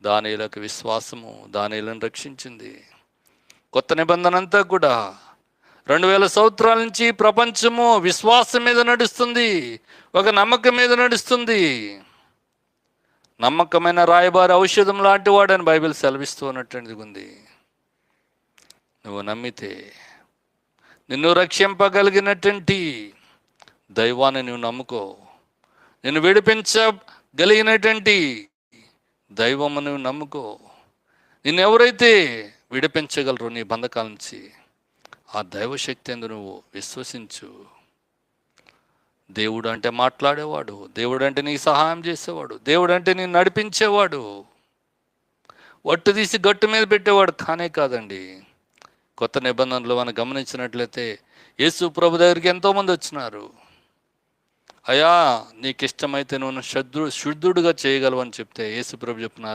దానియేలుకు విశ్వాసము దానియేలును రక్షించింది. కొత్త నిబంధన అంతా కూడా 2000 సంవత్సరాల నుంచి ప్రపంచము విశ్వాసం మీద నడుస్తుంది, ఒక నమ్మకం మీద నడుస్తుంది. నమ్మకమైన రాయబారి ఔషధం లాంటి వాడని బైబిల్ సెలవిస్తూ ఉన్నటువంటిది ఉంది. నువ్వు నమ్మితే నిన్ను రక్షింపగలిగినటువంటి దైవాన్ని నువ్వు నమ్ముకో, నిన్ను విడిపించగలిగినటువంటి దైవము నువ్వు నమ్ముకో. నిన్ను ఎవరైతే విడిపించగలరో నీ బంధకాల నుంచి, ఆ దైవశక్తి ఎందు నువ్వు విశ్వసించు. దేవుడు అంటే మాట్లాడేవాడు, దేవుడు అంటే నీకు సహాయం చేసేవాడు, దేవుడు అంటే నేను నడిపించేవాడు, ఒట్టు తీసి గట్టు మీద పెట్టేవాడు కానే కాదండి. కొత్త నిబంధనలు మనం గమనించినట్లయితే యేసు ప్రభు దగ్గరికి ఎంతోమంది వచ్చినారు. అయ్యా నీకు ఇష్టమైతే నువ్వు శుద్ధుడుగా చేయగలవు అని చెప్తే యేసు ప్రభు చెప్తున్నారు,